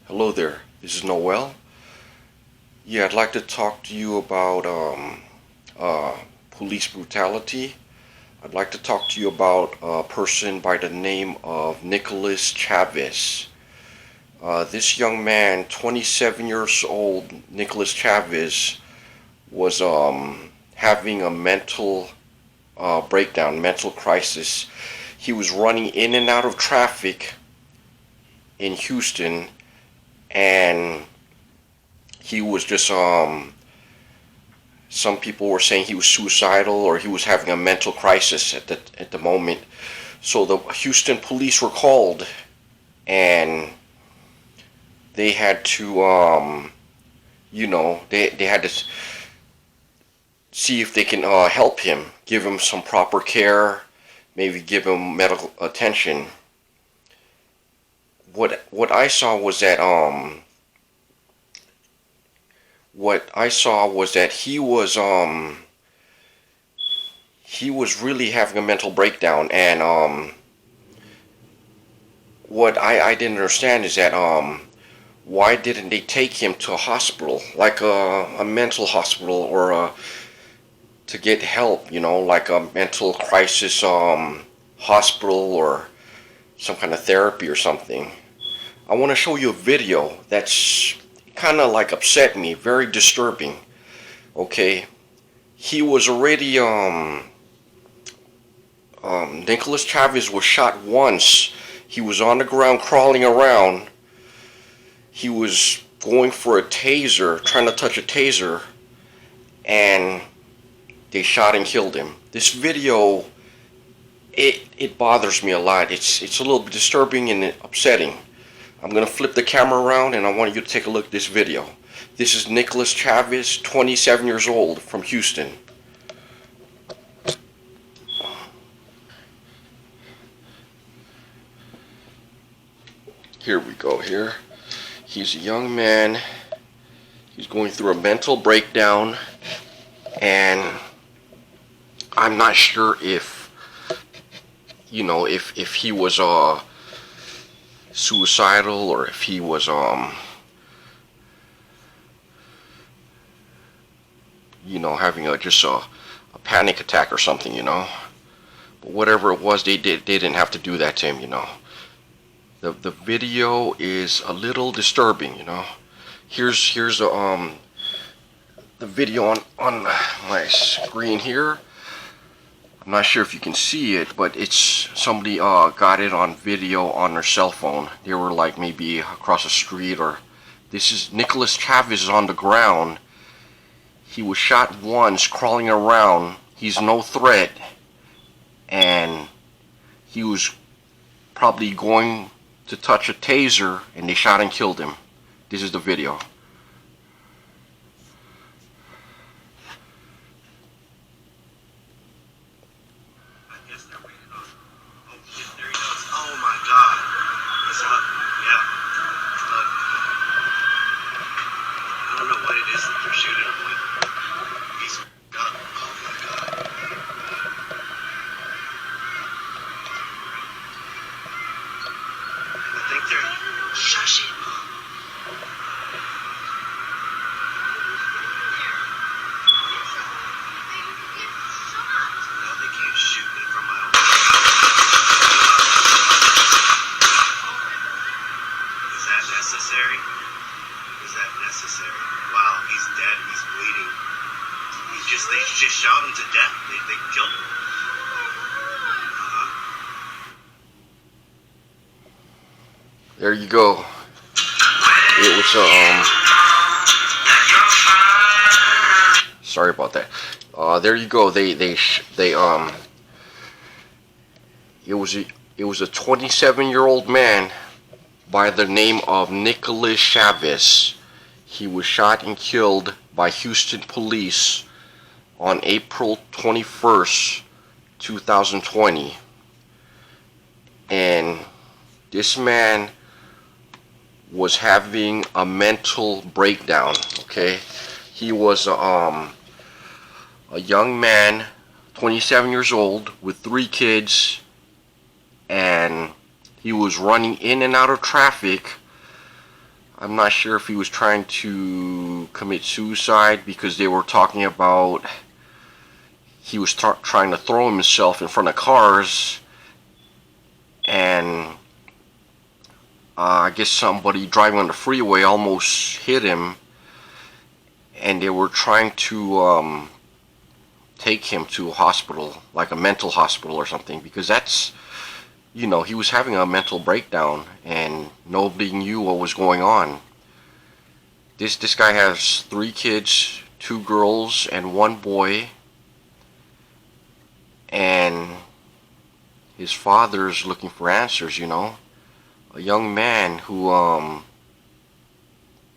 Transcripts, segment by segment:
Hello there, this is Noel. Yeah, I'd like to talk to you about police brutality. I'd like to talk to you about a person by the name of Nicholas Chavez. This young man, 27 years old, Nicholas Chavez, was having a mental breakdown, mental crisis. He was running in and out of traffic in Houston, and he was just some people were saying he was suicidal or he was having a mental crisis at the moment. So the Houston police were called, and they had to they had to see if they can help him, give him some proper care, maybe give him medical attention. What I saw was that he was really having a mental breakdown, and what I didn't understand is that why didn't they take him to a hospital, like a mental hospital, or to get help, like a mental crisis hospital or some kind of therapy or something. I want to show you a video that's kind of like upset me, very disturbing. Okay, he was already Nicholas Chavez was shot once. He was on the ground crawling around. He was going for a taser, trying to touch a taser, and they shot and killed him. This video, it bothers me a lot. It's a little bit disturbing and upsetting. I'm going to flip the camera around, and I want you to take a look at this video. This is Nicholas Chavez, 27 years old, from Houston. Here we go here. He's a young man. He's going through a mental breakdown, and I'm not sure if if he was suicidal, or if he was having just a panic attack or something, but whatever it was, they didn't have to do that to him. The video is a little disturbing. Here's the video on my screen here. I'm not sure if you can see it, but it's somebody got it on video on their cell phone. They were like maybe across the street, or this is Nicholas Chavez on the ground. He was shot once, crawling around. He's no threat, and he was probably going to touch a taser, and they shot and killed him. This is the video. Shush it. No, they can't shoot me from my own. Is that necessary? Is that necessary? Wow, he's dead. He's bleeding. They just shot him to death. They killed him. There you go. It was sorry about that. There you go. It was a 27-year-old man by the name of Nicholas Chavez. He was shot and killed by Houston police on April 21st, 2020. And this man was having a mental breakdown. Okay, he was a young man, 27 years old, with 3 kids, and he was running in and out of traffic. I'm not sure if he was trying to commit suicide, because they were talking about he was trying to throw himself in front of cars, and I guess somebody driving on the freeway almost hit him, and they were trying to take him to a hospital, like a mental hospital or something, because that's, he was having a mental breakdown and nobody knew what was going on. This guy has 3 kids, 2 girls and 1 boy, and his father's looking for answers. A young man who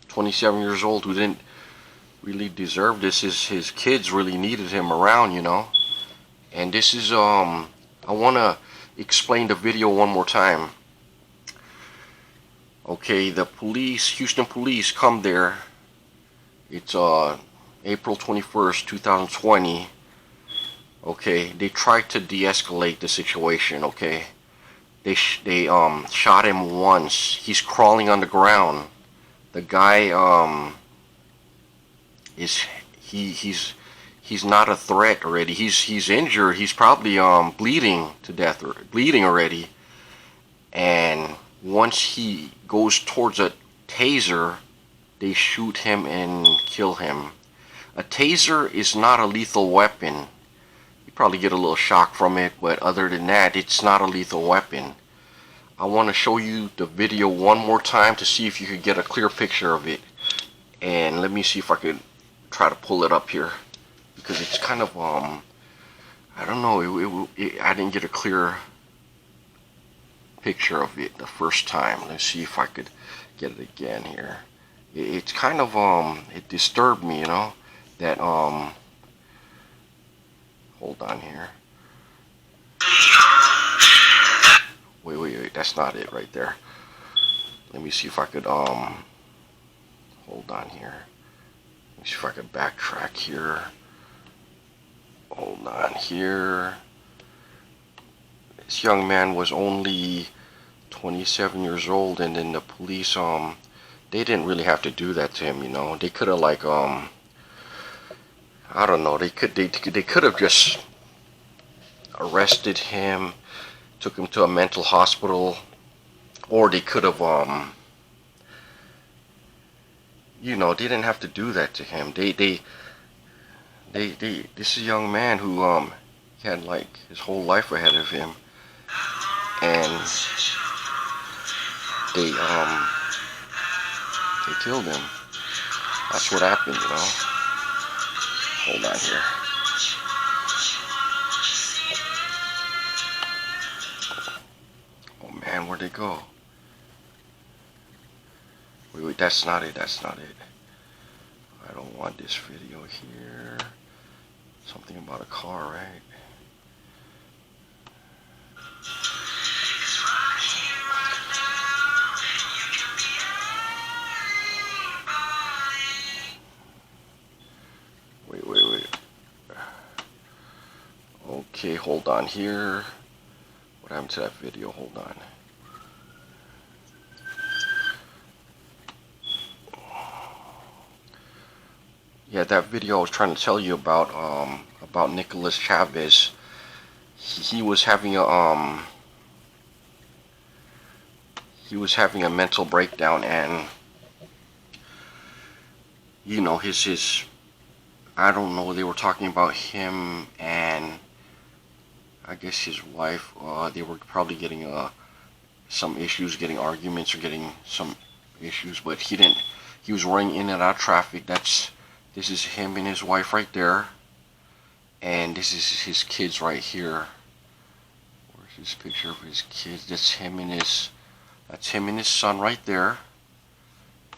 27 years old, who didn't really deserve this. His kids really needed him around, and this is I want to explain the video one more time. Okay, the police, Houston police, come there. It's April 21st, 2020. Okay, they tried to de-escalate the situation. Okay, they shot him once. He's crawling on the ground. The guy he's not a threat already. He's injured. He's probably bleeding to death, or bleeding already. And once he goes towards a taser, they shoot him and kill him. A taser is not a lethal weapon. You probably get a little shock from it, but other than that, it's not a lethal weapon. I want to show you the video one more time to see if you could get a clear picture of it. And let me see if I could try to pull it up here, because it's kind of I don't know, I didn't get a clear picture of it the first time. Let's see if I could get it again here. It's kind of it disturbed me, that hold on here. Wait, that's not it right there. Let me see if I could hold on here. Let me see if I could backtrack here. Hold on here. This young man was only 27 years old, and then the police they didn't really have to do that to him. They could have, like, I don't know, they could have just arrested him, took him to a mental hospital, or they could have they didn't have to do that to him. This is a young man who had, like, his whole life ahead of him, and they killed him. That's what happened, Hold on here. Oh man, where'd they go? Wait, that's not it. I don't want this video here. Something about a car, right? Wait. Okay, hold on here. What happened to that video? Hold on. Yeah, that video I was trying to tell you about Nicholas Chavez. He was having a mental breakdown, and his I don't know, they were talking about him and I guess his wife. They were probably getting some issues, getting arguments, or getting some issues, but he was running in and out of traffic. This is him and his wife right there, and this is his kids right here. Where's this picture of his kids? That's him and his son right there.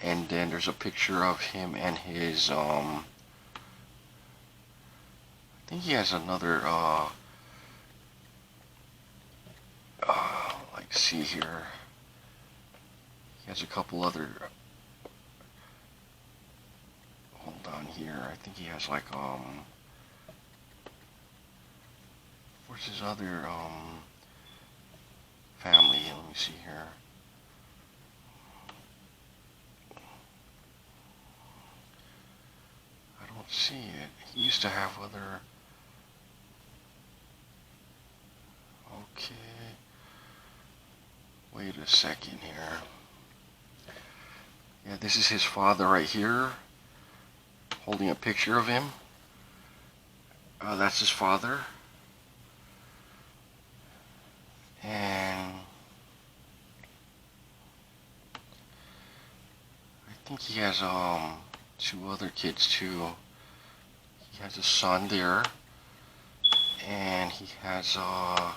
And then there's a picture of him and his I think he has another like, see here, he has a couple other, hold on here, I think he has, like, where's his other family? Let me see here. don't see it. He used to have other... Okay. Wait a second here. Yeah, this is his father right here, holding a picture of him. That's his father. And I think he has 2 other kids too. He has a son there, and he has I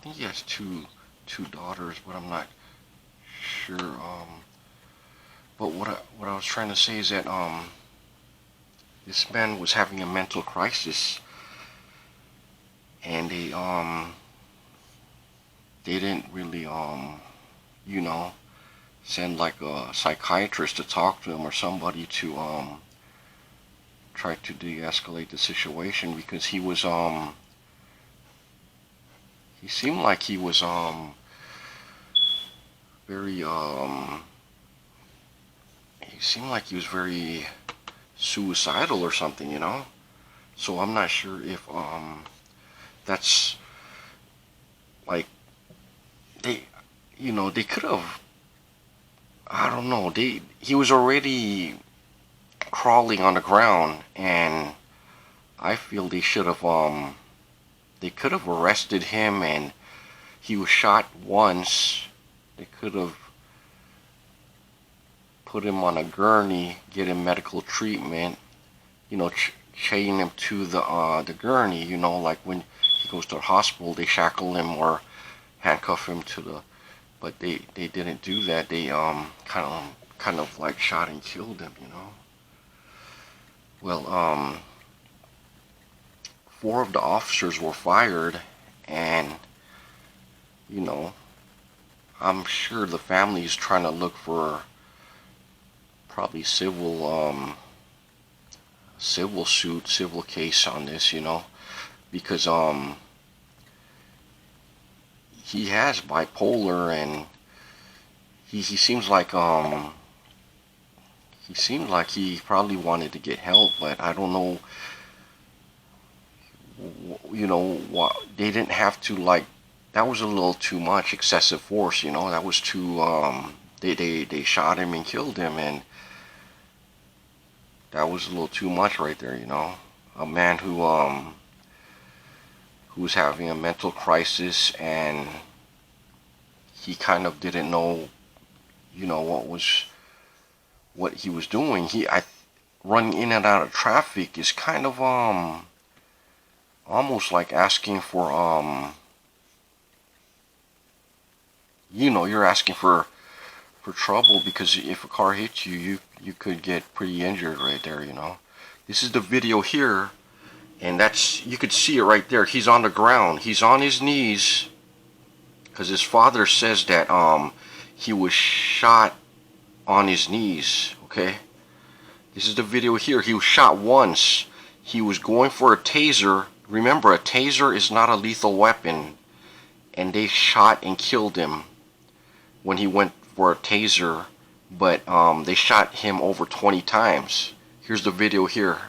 think he has two daughters, but I'm not sure. But what I was trying to say is that this man was having a mental crisis, and they didn't really you know, send like a psychiatrist to talk to him or somebody to try to de-escalate the situation, because he was he seemed like he was very he seemed like he was very suicidal or something, you know. So I'm not sure if that's like they, you know, they could have, I don't know, he was already crawling on the ground, and I feel they should have they could have arrested him, and he was shot once. They could have put him on a gurney, get him medical treatment, you know, chain him to the gurney, you know, like when he goes to the hospital, they shackle him or handcuff him to the, but they didn't do that. They kind of like shot and killed him, you know. Well, 4 of the officers were fired, and you know, I'm sure the family is trying to look for probably civil suit, civil case on this, you know, because he has bipolar, and he seems like he probably wanted to get help, but I don't know, you know, what they didn't have to, like, that was a little too much excessive force, you know. That was too they shot him and killed him, and that was a little too much right there, you know. A man who was having a mental crisis, and he kind of didn't know, you know, what he was doing. Running in and out of traffic is kind of almost like asking for you know, you're asking for trouble, because if a car hits you, you could get pretty injured right there, you know. This is the video here, and that's, you could see it right there. He's on the ground, he's on his knees, because his father says that he was shot on his knees. Okay, this is the video here. He was shot once. He was going for a taser. Remember, a taser is not a lethal weapon, and they shot and killed him when he went for a taser, but they shot him over 20 times. Here's the video here.